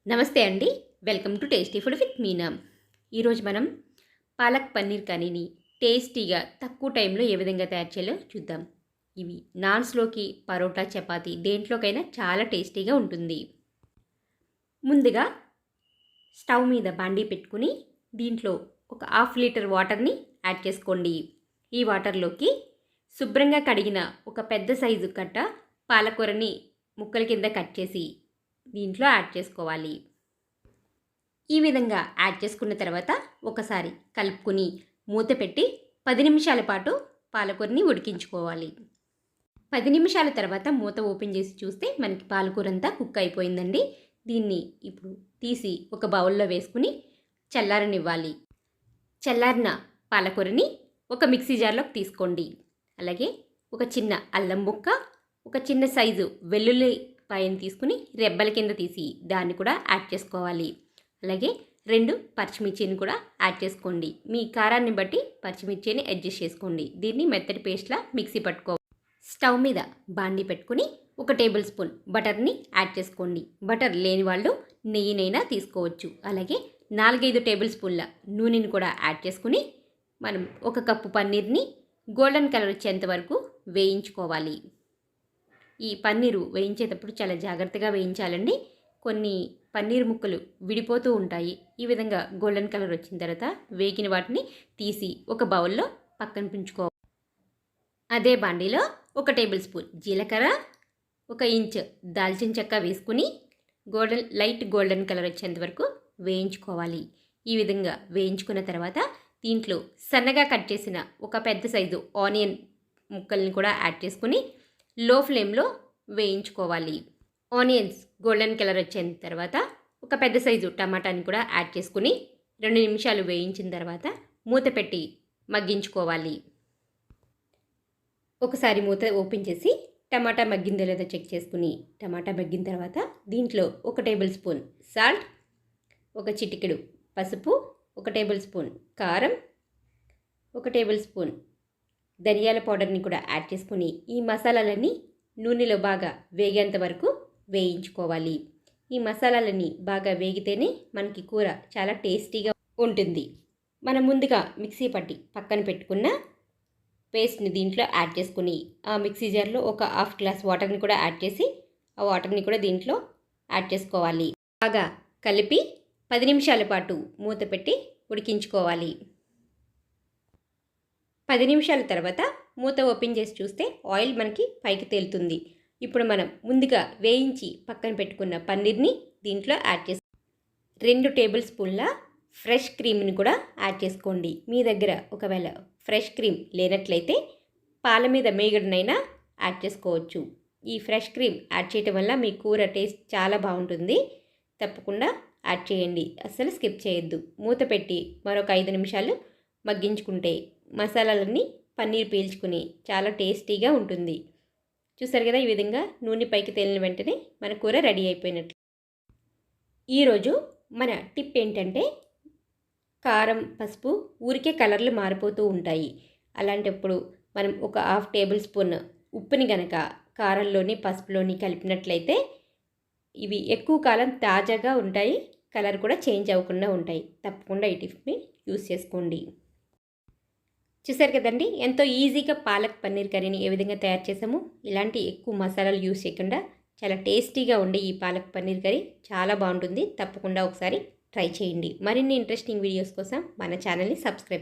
నమస్తే అండి. Welcome to tasty food with Meena. ఈరోజు మనం పాలక్ పన్నీర్ కర్రీని టేస్టీగా తక్కువ టైంలో ఏ విధంగా తయారు చేయాలో చూద్దాం. ఇవి నాన్స్లోకి, పరోటా, చపాతీ దేంట్లోకైనా చాలా టేస్టీగా ఉంటుంది. ముందుగా స్టవ్ మీద బాండీ పెట్టుకుని దీంట్లో ఒక 1/2 లీటర్ వాటర్ని యాడ్ చేసుకోండి. ఈ వాటర్లోకి శుభ్రంగా కడిగిన ఒక పెద్ద సైజు కట్ట పాలకూరని ముక్కల కింద కట్ చేసి దీంట్లో యాడ్ చేసుకోవాలి. ఈ విధంగా యాడ్ చేసుకున్న తర్వాత ఒకసారి కలుపుకొని మూత పెట్టి 10 నిమిషాల పాటు పాలకూరని ఉడికించుకోవాలి. 10 నిమిషాల తర్వాత మూత ఓపెన్ చేసి చూస్తే మనకి పాలకూర అంతా కుక్ అయిపోయిందండి. దీన్ని ఇప్పుడు తీసి ఒక బౌల్లో వేసుకుని చల్లారనివ్వాలి. చల్లారిన పాలకూరని ఒక మిక్సీ జార్లోకి తీసుకోండి. అలాగే ఒక చిన్న అల్లం ముక్క, ఒక చిన్న సైజు వెల్లుల్లి పాయని తీసుకుని రెబ్బల కింద తీసి దాన్ని కూడా యాడ్ చేసుకోవాలి. అలాగే 2 పచ్చిమిర్చిని కూడా యాడ్ చేసుకోండి. మీ కారాన్ని బట్టి పచ్చిమిర్చిని అడ్జస్ట్ చేసుకోండి. దీన్ని మెత్తటి పేస్ట్లా మిక్సీ పట్టుకోవాలి. స్టవ్ మీద బాండీ పెట్టుకుని 1 టేబుల్ స్పూన్ బటర్ని యాడ్ చేసుకోండి. బటర్ లేని వాళ్ళు నెయ్యినైనా తీసుకోవచ్చు. అలాగే 4-5 టేబుల్ స్పూన్ల నూనెని కూడా యాడ్ చేసుకుని మనం 1 కప్పు పన్నీర్ని గోల్డెన్ కలర్ వచ్చేంత వరకు వేయించుకోవాలి. ఈ పన్నీరు వేయించేటప్పుడు చాలా జాగ్రత్తగా వేయించాలండి. కొన్ని పన్నీర్ ముక్కలు విడిపోతూ ఉంటాయి. ఈ విధంగా గోల్డెన్ కలర్ వచ్చిన తర్వాత వేగిన వాటిని తీసి ఒక బౌల్లో పక్కన ఉంచుకోవాలి. అదే బాండీలో 1 టేబుల్ స్పూన్ జీలకర్ర, 1 ఇంచ్ దాల్చిన చెక్క వేసుకుని లైట్ గోల్డెన్ కలర్ వచ్చేంత వరకు వేయించుకోవాలి. ఈ విధంగా వేయించుకున్న తర్వాత దీంట్లో సన్నగా కట్ చేసిన ఒక పెద్ద సైజు ఆనియన్ ముక్కల్ని కూడా యాడ్ చేసుకుని లో ఫ్లేమ్లో వేయించుకోవాలి. ఆనియన్స్ గోల్డెన్ కలర్ వచ్చిన తర్వాత ఒక పెద్ద సైజు టమాటాని కూడా యాడ్ చేసుకుని 2 నిమిషాలు వేయించిన తర్వాత మూత పెట్టి మగ్గించుకోవాలి. ఒకసారి మూత ఓపెన్ చేసి టమాటా మగ్గిందో లేదో చెక్ చేసుకుని టమాటా మగ్గిన తర్వాత దీంట్లో 1 టేబుల్ స్పూన్ సాల్ట్, 1 చిటికెడు పసుపు, 1 టేబుల్ స్పూన్ కారం, 1 టేబుల్ స్పూన్ ధనియాల పౌడర్ని కూడా యాడ్ చేసుకుని ఈ మసాలాలన్నీ నూనెలో బాగా వేగేంత వరకు వేయించుకోవాలి. ఈ మసాలాలన్నీ బాగా వేగితేనే మనకి కూర చాలా టేస్టీగా ఉంటుంది. మనం ముందుగా మిక్సీ పట్టి పక్కన పెట్టుకున్న పేస్ట్ని దీంట్లో యాడ్ చేసుకుని ఆ మిక్సీ జార్లో ఒక 1/2 గ్లాస్ వాటర్ని కూడా యాడ్ చేసి ఆ వాటర్ని కూడా దీంట్లో యాడ్ చేసుకోవాలి. బాగా కలిపి 10 నిమిషాల పాటు మూత పెట్టి ఉడికించుకోవాలి. 10 నిమిషాల తర్వాత మూత ఓపెన్ చేసి చూస్తే ఆయిల్ మనకి పైకి తేలుతుంది. ఇప్పుడు మనం ముందుగా వేయించి పక్కన పెట్టుకున్న పన్నీర్ని దీంట్లో యాడ్ చేసి 2 టేబుల్ స్పూన్ల ఫ్రెష్ క్రీమ్ని కూడా యాడ్ చేసుకోండి. మీ దగ్గర ఒకవేళ ఫ్రెష్ క్రీమ్ లేనట్లయితే పాల మీద మీగడనైనా యాడ్ చేసుకోవచ్చు. ఈ ఫ్రెష్ క్రీమ్ యాడ్ చేయటం వల్ల మీ కూర టేస్ట్ చాలా బాగుంటుంది. తప్పకుండా యాడ్ చేయండి. అస్సలు స్కిప్ చేయొద్దు. మూత పెట్టి మరొక 5 నిమిషాలు మగ్గించుకుంటే మసాలాలన్నీ పన్నీర్ పీల్చుకుని చాలా టేస్టీగా ఉంటుంది. చూసారు కదా, ఈ విధంగా నూనె పైకి తేలిన వెంటనే మన కూర రెడీ అయిపోయినట్లు. ఈరోజు మన టిప్ ఏంటంటే కారం, పసుపు ఊరికే కలర్లు మారిపోతూ ఉంటాయి. అలాంటప్పుడు మనం ఒక 1/2 టేబుల్ స్పూన్ ఉప్పుని గనక కారంలోని పసుపులోని కలిపినట్లయితే ఇవి ఎక్కువ కాలం తాజాగా ఉంటాయి. కలర్ కూడా చేంజ్ అవ్వకుండా ఉంటాయి. తప్పకుండా ఈ టిప్ని యూస్ చేసుకోండి. చూసారు కదండి, ఎంతో ఈజీగా పాలక్ పన్నీర్ కర్రీని ఏ విధంగా తయారు చేసాము. ఇలాంటి ఎక్కువ మసాలాలు యూస్ చేయకుండా చాలా టేస్టీగా ఉండే ఈ పాలక్ పన్నీర్ కర్రీ చాలా బాగుంటుంది. తప్పకుండా ఒకసారి ట్రై చేయండి. మరిన్ని ఇంట్రెస్టింగ్ వీడియోస్ కోసం మన ఛానల్ని సబ్స్క్రైబ్